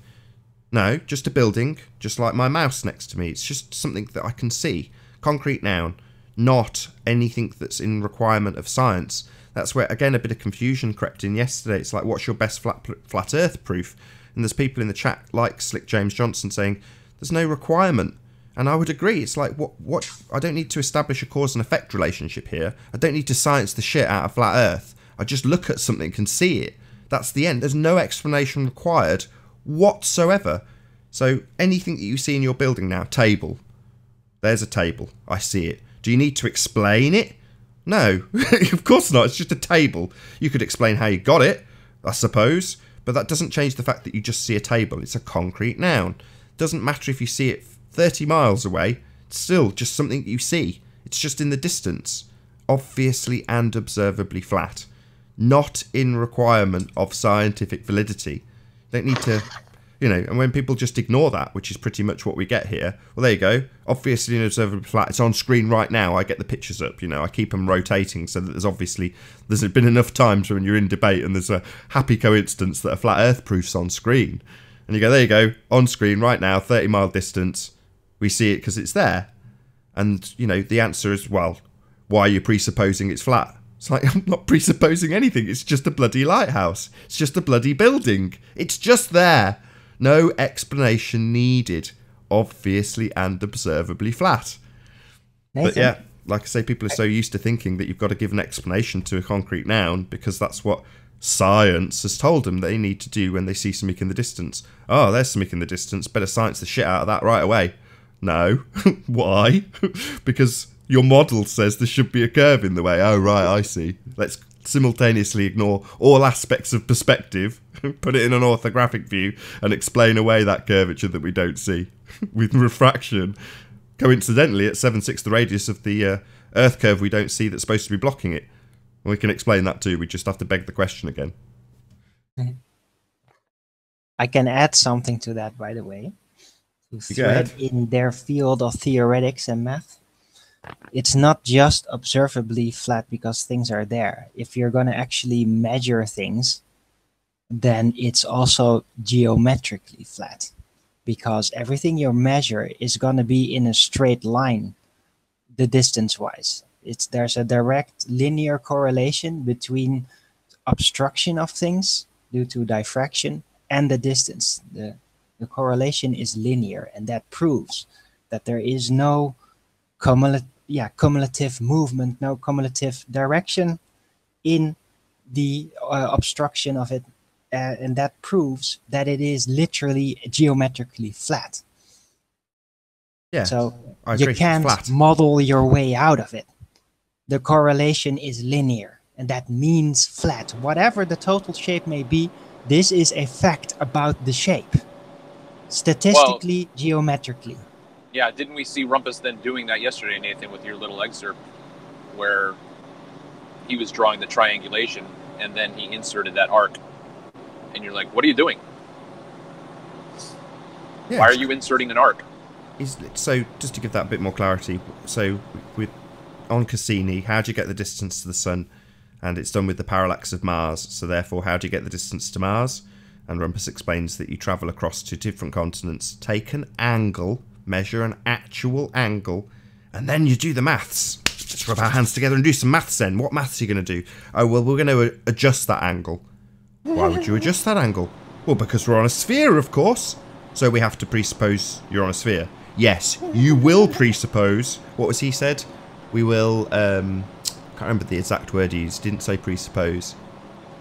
No, just a building, just like my mouse next to me. It's just something that I can see. Concrete noun, not anything that's in requirement of science. That's where, again, a bit of confusion crept in yesterday. It's like, what's your best flat earth proof? And there's people in the chat like Slick James Johnson saying there's no requirement. And I would agree. It's like, what? I don't need to establish a cause and effect relationship here. I don't need to science the shit out of flat earth. I just look at something and see it. That's the end. There's no explanation required whatsoever. So anything that you see in your building now, table. There's a table. I see it. Do you need to explain it? No, of course not. It's just a table. You could explain how you got it, I suppose. But that doesn't change the fact that you just see a table. It's a concrete noun. Doesn't matter if you see it 30 miles away. It's still just something that you see. It's just in the distance. Obviously and observably flat. Not in requirement of scientific validity. Don't need to, you know, and when people just ignore that, which is pretty much what we get here, well, there you go. Obviously and observably flat. It's on screen right now. I get the pictures up, you know. I keep them rotating so that there's been enough times when you're in debate and there's a happy coincidence that a flat earth proof's on screen. And you go, there you go, on screen right now, 30-mile distance. We see it because it's there. And, you know, the answer is, well, why are you presupposing it's flat? It's like, I'm not presupposing anything. It's just a bloody lighthouse. It's just a bloody building. It's just there. No explanation needed. Obviously and observably flat. Nathan? But yeah, like I say, people are so used to thinking that you've got to give an explanation to a concrete noun because that's what science has told them they need to do when they see something in the distance. Oh, there's something in the distance. Better science the shit out of that right away. No. Why? Because your model says there should be a curve in the way. Oh, right, I see. Let's simultaneously ignore all aspects of perspective, put it in an orthographic view, and explain away that curvature that we don't see. With refraction, coincidentally, at 7/6 the radius of the Earth curve we don't see that's supposed to be blocking it. We can explain that too. We just have to beg the question again. I can add something to that, by the way. To Go ahead. thread in their field of theoretics and math. It's not just observably flat because things are there. If you're going to actually measure things, then it's also geometrically flat. Because everything you measure is going to be in a straight line, the distance-wise. There's a direct linear correlation between obstruction of things due to diffraction and the distance. The correlation is linear, and that proves that there is no cumulative movement, no cumulative direction in the obstruction of it. And that proves that it is literally geometrically flat. Yeah, So I agree. you can't Flat. model your way out of it. The correlation is linear, and that means flat. Whatever the total shape may be, this is a fact about the shape. Statistically, geometrically. Yeah, didn't we see Rumpus then doing that yesterday, Nathan, with your little excerpt, where he was drawing the triangulation, and then he inserted that arc. And you're like, what are you doing? Yeah. Why are you inserting an arc? So, just to give that a bit more clarity, so on Cassini, how do you get the distance to the Sun? And it's done with the parallax of Mars, so therefore, how do you get the distance to Mars? And Rumpus explains that you travel across 2 different continents, take an angle, measure an actual angle, and then you do the maths. Let's rub our hands together and do some maths then. What maths are you going to do? Oh, well, we're going to adjust that angle. Why would you adjust that angle? Well, because we're on a sphere, of course. So we have to presuppose you're on a sphere. Yes, you will presuppose. What was he said? We will, can't remember the exact word he used. Didn't say presuppose.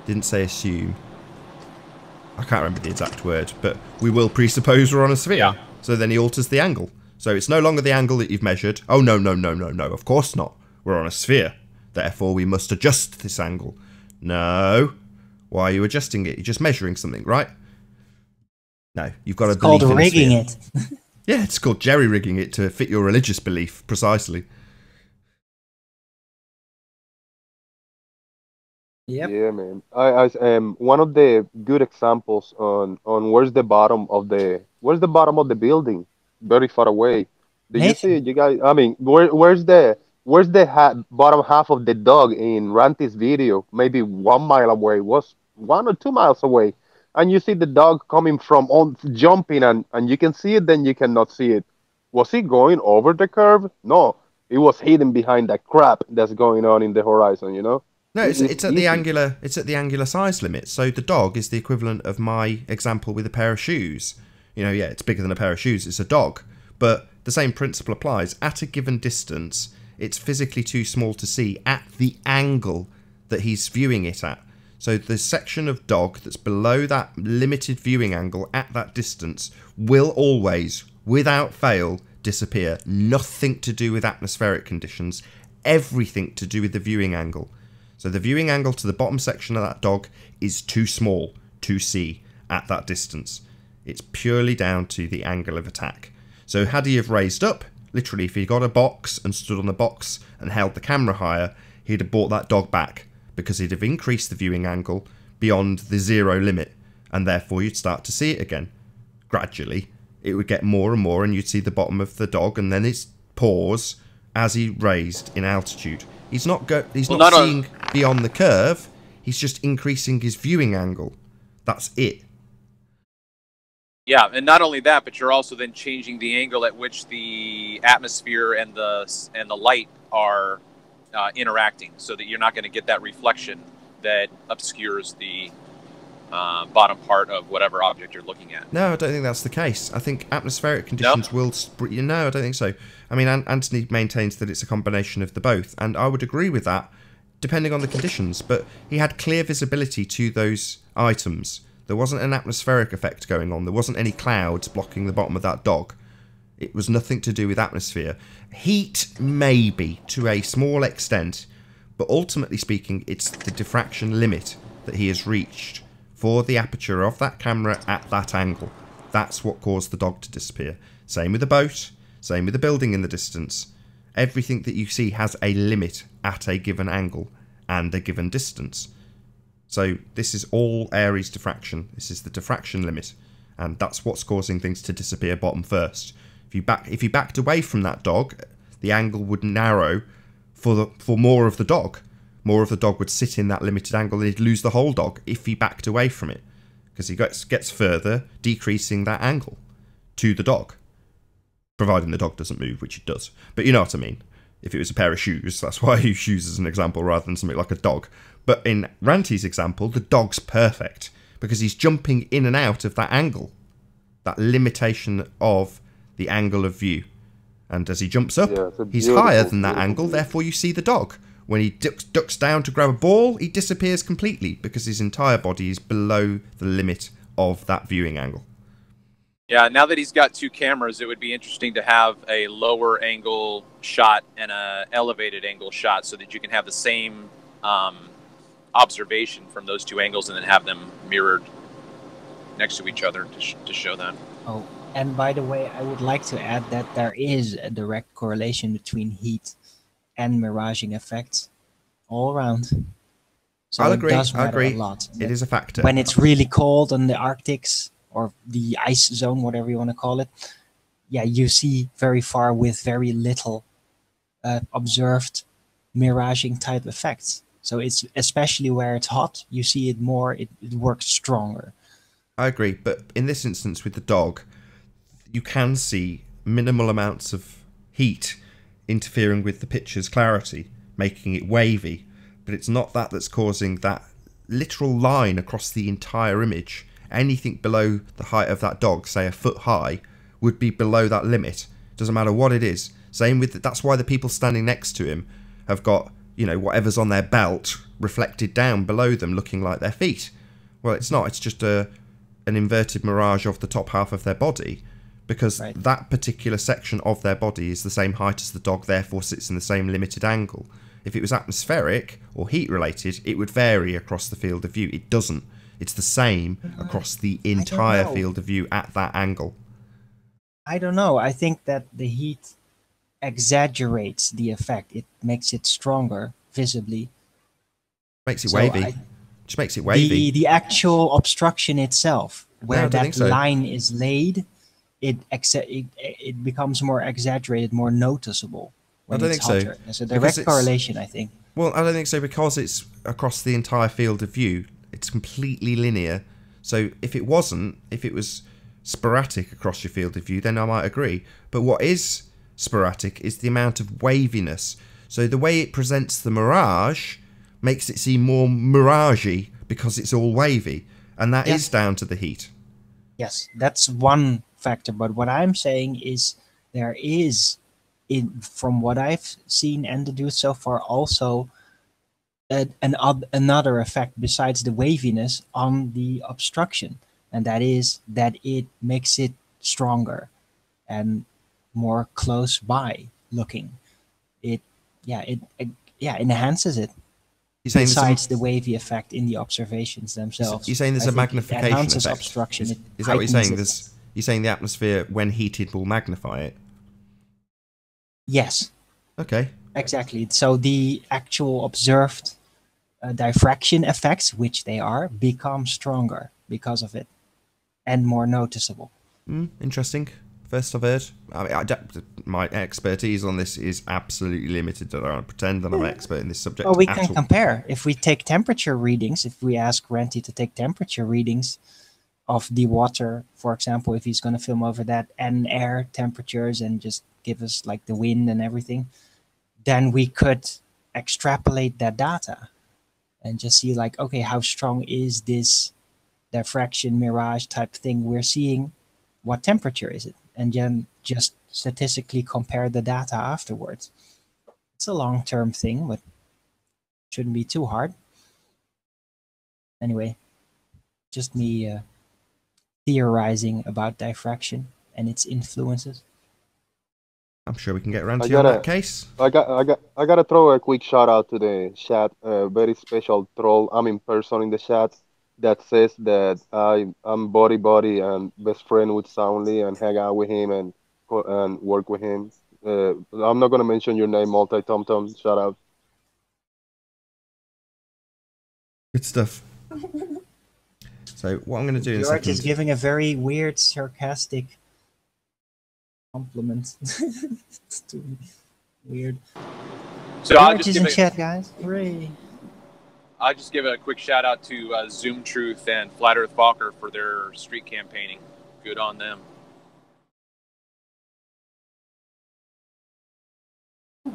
Didn't say assume. I can't remember the exact word, but we will presuppose we're on a sphere. Yeah. So then he alters the angle. So it's no longer the angle that you've measured. Oh, no, of course not. We're on a sphere. Therefore, we must adjust this angle. No. Why are you adjusting it? You're just measuring something, right? No, you've got to believe in a rigging sphere. it. Yeah, it's called jerry-rigging it to fit your religious belief, precisely. Yep. Yeah, man. I one of the good examples on where's the bottom of the building, very far away. Did you see Nathan. it, you guys? I mean, where's the bottom half of the dog in Ranty's video? Maybe 1 mile away, was 1 or 2 miles away, and you see the dog coming from on jumping, and you can see it, then you cannot see it. Was he going over the curve? No, it was hidden behind that crap that's going on in the horizon. You know. No, it's at the easy. angular size limit. So the dog is the equivalent of my example with a pair of shoes. You know, yeah, it's bigger than a pair of shoes. It's a dog, but the same principle applies. At a given distance, it's physically too small to see at the angle that he's viewing it at. So the section of dog that's below that limited viewing angle at that distance will always, without fail, disappear. Nothing to do with atmospheric conditions, everything to do with the viewing angle. So the viewing angle to the bottom section of that dog is too small to see at that distance. It's purely down to the angle of attack. So had he have raised up, literally if he got a box and stood on the box and held the camera higher, he'd have brought that dog back because he'd have increased the viewing angle beyond the 0 limit, and therefore you'd start to see it again. Gradually, it would get more and more, and you'd see the bottom of the dog and then its paws as he raised in altitude. He's not seeing beyond the curve, he's just increasing his viewing angle. That's it. Yeah, and not only that, but you're also then changing the angle at which the atmosphere and the light are interacting, so that you're not going to get that reflection that obscures the bottom part of whatever object you're looking at. No, I don't think that's the case. I think atmospheric conditions will... No, I don't think so. I mean, Anthony maintains that it's a combination of the both, and I would agree with that, depending on the conditions, but he had clear visibility to those items. There wasn't an atmospheric effect going on. There wasn't any clouds blocking the bottom of that dog. It was nothing to do with atmosphere. Heat, maybe, to a small extent, but ultimately speaking, it's the diffraction limit that he has reached for the aperture of that camera at that angle. That's what caused the dog to disappear. Same with the boat, same with the building in the distance. Everything that you see has a limit at a given angle and a given distance. So this is all Airy's diffraction. This is the diffraction limit, and that's what's causing things to disappear bottom first. If you backed away from that dog, the angle would narrow for more of the dog. More of the dog would sit in that limited angle, and he'd lose the whole dog if he backed away from it, because he gets further, decreasing that angle to the dog, providing the dog doesn't move, which it does. But you know what I mean. If it was a pair of shoes, that's why I use shoes as an example rather than something like a dog. But in Ranty's example, the dog's perfect because he's jumping in and out of that angle, that limitation of the angle of view. And as he jumps up, he's higher than that angle, therefore you see the dog. When he ducks down to grab a ball, he disappears completely because his entire body is below the limit of that viewing angle. Yeah, now that he's got two cameras, it would be interesting to have a lower angle shot and an elevated angle shot so that you can have the same observation from those two angles and then have them mirrored next to each other to show that. Oh, and by the way, I would like to add that there is a direct correlation between heat and miraging effects all around. So I'll agree. Does I agree. A lot. It is a factor. When it's really cold in the Arctics or the ice zone, whatever you want to call it, yeah, you see very far with very little observed miraging type effects. So it's especially where it's hot, you see it more, it works stronger. I agree, but in this instance with the dog, you can see minimal amounts of heat interfering with the picture's clarity, making it wavy, but it's not that that's causing that literal line across the entire image. Anything below the height of that dog, say a foot high, would be below that limit. Doesn't matter what it is. Same with that's why the people standing next to him have got, you know, whatever's on their belt reflected down below them, looking like their feet. Well, it's not. It's just an inverted mirage of the top half of their body, because that particular section of their body is the same height as the dog, therefore sits in the same limited angle. If it was atmospheric or heat related, it would vary across the field of view. It doesn't. It's the same across the entire field of view at that angle. I don't know. I think that the heat exaggerates the effect. It makes it stronger visibly. Makes it wavy. Just makes it wavy. The actual obstruction itself, where that so. line is laid, it becomes more exaggerated, more noticeable. I don't think so. There's a direct correlation, I think. Well, I don't think so, because it's across the entire field of view. It's completely linear. So if it was sporadic across your field of view, then I might agree. But what is sporadic is the amount of waviness. So the way it presents the mirage makes it seem more miragey because it's all wavy. And that is down to the heat. Yes, that's one factor. But what I'm saying is there is, from what I've seen and deduced so far, also another effect besides the waviness on the obstruction. And that is that it makes it stronger and more close by looking. It enhances it. Besides the wavy effect in the observations themselves. You're saying there's a magnification effect? It enhances obstruction. Is that what you're saying? You're saying the atmosphere, when heated, will magnify it? Yes. Okay. Exactly. So the actual observed diffraction effects, which they are, become stronger because of it and more noticeable. Interesting. First I've heard. I mean, my expertise on this is absolutely limited. I don't pretend that I'm an expert in this subject. Well, we can compare. If we take temperature readings, if we ask Ranty to take temperature readings of the water, for example, if he's going to film over that and air temperatures and just give us like the wind and everything, then we could extrapolate that data and just see like, okay, how strong is this diffraction mirage type thing we're seeing? What temperature is it? And then just statistically compare the data afterwards. It's a long-term thing, but shouldn't be too hard. Anyway, just me theorizing about diffraction and its influences. I'm sure we can get around to you in that case. I gotta throw a quick shout out to the chat. A very special troll, person in the chat that says that I'm buddy and best friend with Soundly and hang out with him and work with him. I'm not gonna mention your name, Multi Tom Tom. Shout out. Good stuff. So what I'm going to do George is giving a very weird, sarcastic compliment. It's too weird. So George is in chat, guys. Hooray! I'll just give a quick shout out to Zoom Truth and Flat Earth Fokker for their street campaigning. Good on them.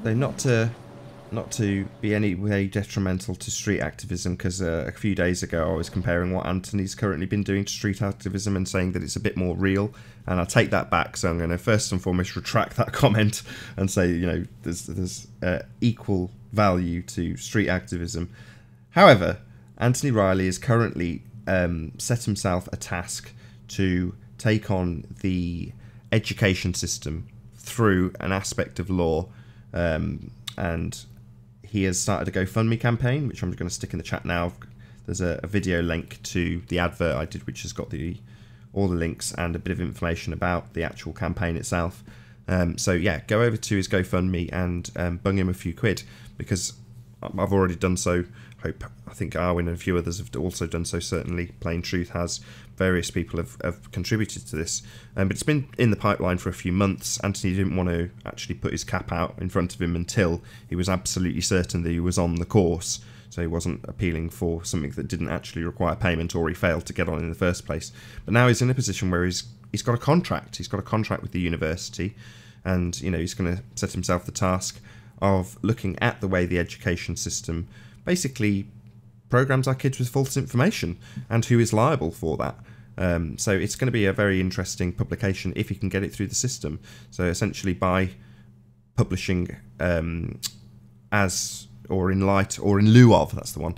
So not to be any way detrimental to street activism, because a few days ago I was comparing what Anthony's currently been doing to street activism and saying that it's a bit more real, and I take that back. So I'm going to first and foremost retract that comment and say, you know, there's equal value to street activism. However, Anthony Riley is currently set himself a task to take on the education system through an aspect of law, and he has started a GoFundMe campaign, which I'm going to stick in the chat now. There's a video link to the advert I did, which has got all the links and a bit of information about the actual campaign itself. So yeah, go over to his GoFundMe and bung him a few quid, because I've already done so. I think Arwin and a few others have also done so. Certainly, Plain Truth has. Various people have contributed to this, but it's been in the pipeline for a few months. Anthony didn't want to actually put his cap out in front of him until he was absolutely certain that he was on the course, so he wasn't appealing for something that didn't actually require payment, or he failed to get on in the first place. But now he's in a position where he's got a contract. He's got a contract with the university, and you know, he's going to set himself the task of looking at the way the education system basically programs our kids with false information and who is liable for that. So it's going to be a very interesting publication if you can get it through the system. So essentially, by publishing as or in light or in lieu of, that's the one,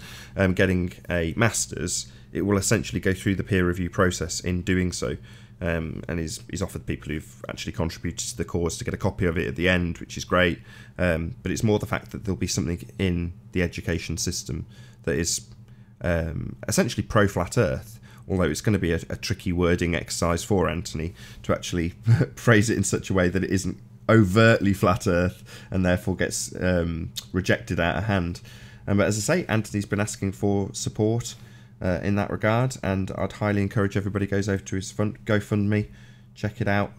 getting a master's, it will essentially go through the peer review process in doing so. And he's offered people who've actually contributed to the cause to get a copy of it at the end, which is great. But it's more the fact that there'll be something in the education system that is essentially pro-flat Earth, although it's going to be a tricky wording exercise for Anthony to actually phrase it in such a way that it isn't overtly flat Earth and therefore gets rejected out of hand. But as I say, Anthony's been asking for support in that regard, and I'd highly encourage everybody goes over to his GoFundMe, check it out.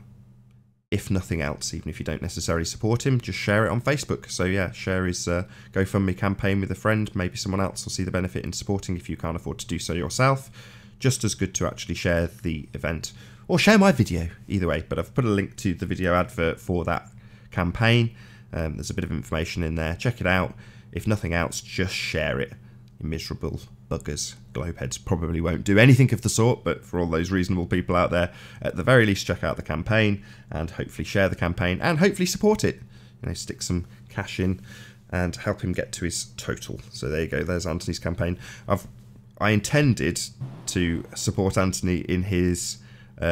If nothing else, even if you don't necessarily support him, just share it on Facebook. So yeah, share his GoFundMe campaign with a friend. Maybe someone else will see the benefit in supporting if you can't afford to do so yourself. Just as good to actually share the event, or share my video, either way. But I've put a link to the video advert for that campaign. There's a bit of information in there. Check it out. If nothing else, just share it. You miserable buggers. Globeheads probably won't do anything of the sort, but for all those reasonable people out there, at the very least check out the campaign and hopefully share the campaign and hopefully support it. You know, stick some cash in and help him get to his total. So there you go, there's Anthony's campaign. I intended to support Anthony in his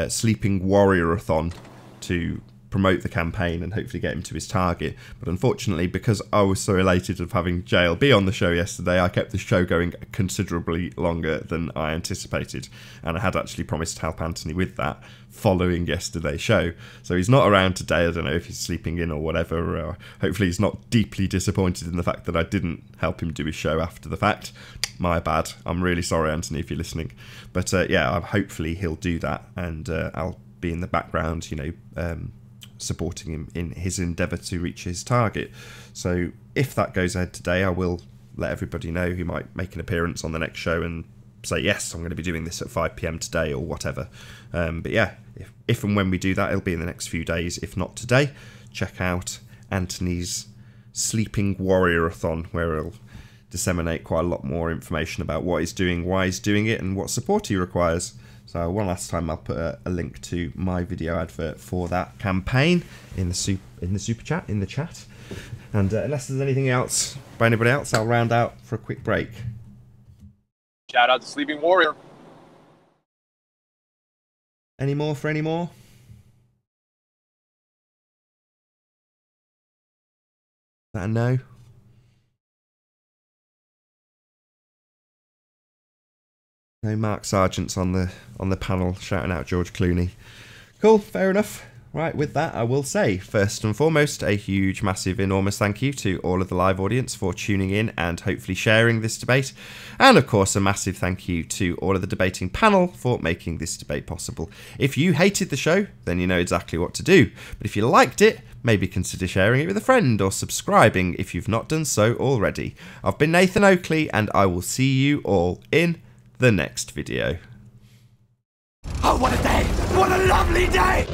Sleeping Warrior-a-thon to promote the campaign and hopefully get him to his target, but unfortunately, because I was so elated of having JLB on the show yesterday, I kept the show going considerably longer than I anticipated, and I had actually promised to help Anthony with that following yesterday's show. So he's not around today. I don't know if he's sleeping in or whatever. Hopefully he's not deeply disappointed in the fact that I didn't help him do his show after the fact. My bad. I'm really sorry, Anthony, if you're listening. But yeah, hopefully he'll do that, and I'll be in the background, you know, supporting him in his endeavour to reach his target. So if that goes ahead today, I will let everybody know who might make an appearance on the next show and say, yes, I'm going to be doing this at 5 p.m. today or whatever. But yeah, if and when we do that, it'll be in the next few days, if not today. Check out Anthony's Sleeping Warrior-a-thon, where he'll disseminate quite a lot more information about what he's doing, why he's doing it, and what support he requires. So one last time, I'll put a link to my video advert for that campaign in the super chat, in the chat. And unless there's anything else by anybody else, I'll round out for a quick break. Shout out to Sleeping Warrior. Any more for any more? Is that a no? No Mark Sargent's on the panel shouting out George Clooney. Cool, fair enough. Right, with that, I will say, first and foremost, a huge, massive, enormous thank you to all of the live audience for tuning in and hopefully sharing this debate. And of course, a massive thank you to all of the debating panel for making this debate possible. If you hated the show, then you know exactly what to do. But if you liked it, maybe consider sharing it with a friend or subscribing if you've not done so already. I've been Nathan Oakley, and I will see you all in the next video. Oh, what a day! What a lovely day!